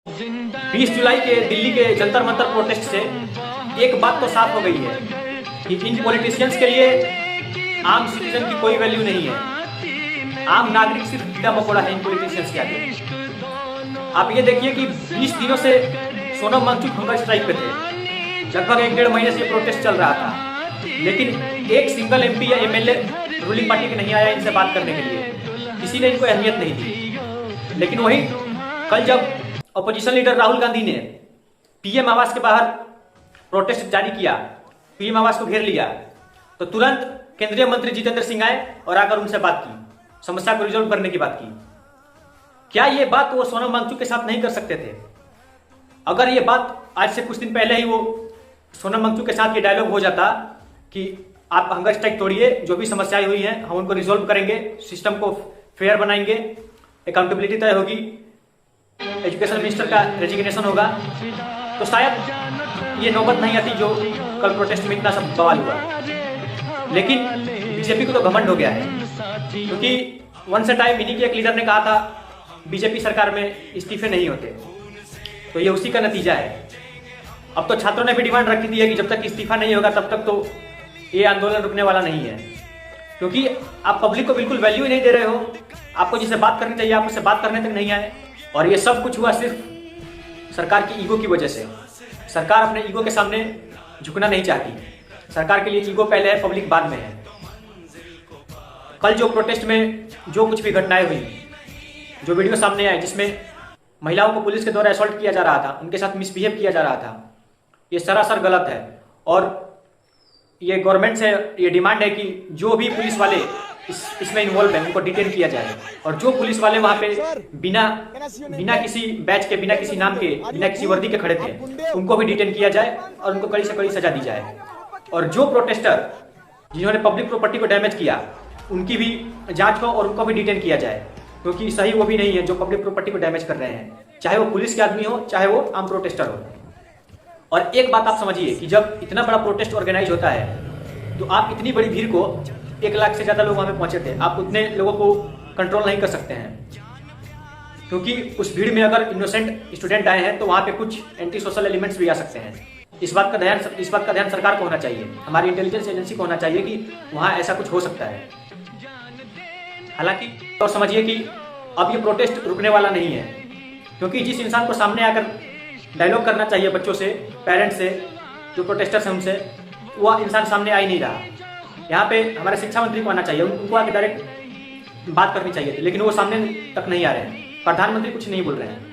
20 जुलाई के दिल्ली के जंतर मंतर प्रोटेस्ट से एक बात तो साफ हो गई है कि इन पॉलिटिशियंस के लिए आम सिटीजन की कोई वैल्यू नहीं है। आम नागरिक सिर्फ कीड़ा मकोड़ा है इन पॉलिटिशियंस के आगे। आप ये देखिए कि 20 दिनों से सोनम वांगचुक हंगर स्ट्राइक पे थे। लगभग 1-1.5 महीने से प्रोटेस्ट चल रहा था, लेकिन एक सिंगल एमपी या एमएलए रूलिंग पार्टी के नहीं आया इनसे बात करने के लिए। किसी ने इनको अहमियत नहीं दी। लेकिन वही कल जब अपोजिशन लीडर राहुल गांधी ने पीएम आवास के बाहर प्रोटेस्ट जारी किया, पीएम आवास को घेर लिया, तो तुरंत केंद्रीय मंत्री जितेंद्र सिंह आए और आकर उनसे बात की, समस्या को रिजॉल्व करने की बात की। क्या ये बात वो सोनम वांगचुक के साथ नहीं कर सकते थे? अगर ये बात आज से कुछ दिन पहले ही वो सोनम वांगचुक के साथ ये डायलॉग हो जाता कि आप हंगर स्ट्राइक तोड़िए, जो भी समस्याएं हुई हैं हम उनको रिजॉल्व करेंगे, सिस्टम को फेयर बनाएंगे, अकाउंटेबिलिटी तय होगी, एजुकेशन मिनिस्टर का रेजिग्नेशन होगा, तो शायद ये नौबत नहीं आती जो कल प्रोटेस्ट में इतना सब बवाल हुआ। लेकिन बीजेपी को तो घमंड हो गया है, क्योंकि वंस अ टाइम इन्हीं के एक लीडर ने कहा था बीजेपी सरकार में इस्तीफे नहीं होते, तो ये उसी का नतीजा है। अब तो छात्रों ने भी डिमांड रखी थी है कि जब तक इस्तीफा नहीं होगा तब तक तो ये आंदोलन रुकने वाला नहीं है, क्योंकि आप पब्लिक को बिल्कुल वैल्यू ही नहीं दे रहे हो। आपको जिससे बात करनी चाहिए आप उससे बात करने तक नहीं आए, और ये सब कुछ हुआ सिर्फ सरकार की ईगो की वजह से। सरकार अपने ईगो के सामने झुकना नहीं चाहती। सरकार के लिए ईगो पहले है, पब्लिक बाद में है। कल जो प्रोटेस्ट में जो कुछ भी घटनाएं हुई, जो वीडियो सामने आए जिसमें महिलाओं को पुलिस के द्वारा असॉल्ट किया जा रहा था, उनके साथ मिसबिहेव किया जा रहा था, ये सरासर गलत है। और ये गवर्नमेंट से ये डिमांड है कि जो भी पुलिस वाले इसमें इन्वॉल्व है उनको डिटेन किया जाए, और जो पुलिस वाले वहां पे बिना किसी बैच के, बिना किसी नाम के, बिना किसी वर्दी के खड़े थे, उनको भी डिटेन किया जाए और उनको कड़ी से कड़ी सजा दी जाए। और जो प्रोटेस्टर जिन्होंने पब्लिक प्रॉपर्टी को डैमेज किया उनकी भी जांच हो और उनको भी डिटेन किया जाए, क्योंकि सही वो भी नहीं है जो पब्लिक प्रॉपर्टी को डैमेज कर रहे हैं, चाहे वो पुलिस के आदमी हो चाहे वो आम प्रोटेस्टर हो। और एक बात आप समझिए कि जब इतना बड़ा प्रोटेस्ट ऑर्गेनाइज होता है तो आप इतनी बड़ी भीड़ को, 1 लाख से ज्यादा लोग वहां पे पहुंचे थे, आप उतने लोगों को कंट्रोल नहीं कर सकते हैं, क्योंकि उस भीड़ में अगर इनोसेंट स्टूडेंट आए हैं तो वहां पे कुछ एंटी सोशल एलिमेंट्स भी आ सकते हैं। इस बात का ध्यान सरकार को होना चाहिए, हमारी इंटेलिजेंस एजेंसी को होना चाहिए कि वहां ऐसा कुछ हो सकता है। हालांकि और समझिए कि अब ये प्रोटेस्ट रुकने वाला नहीं है, क्योंकि जिस इंसान को सामने आकर डायलॉग करना चाहिए बच्चों से, पेरेंट्स से, जो प्रोटेस्टर्स हैं उनसे, वो इंसान सामने आ ही नहीं रहा। यहाँ पे हमारे शिक्षा मंत्री को आना चाहिए, उनको आके डायरेक्ट बात करनी चाहिए थी, लेकिन वो सामने तक नहीं आ रहे हैं। प्रधानमंत्री कुछ नहीं बोल रहे हैं।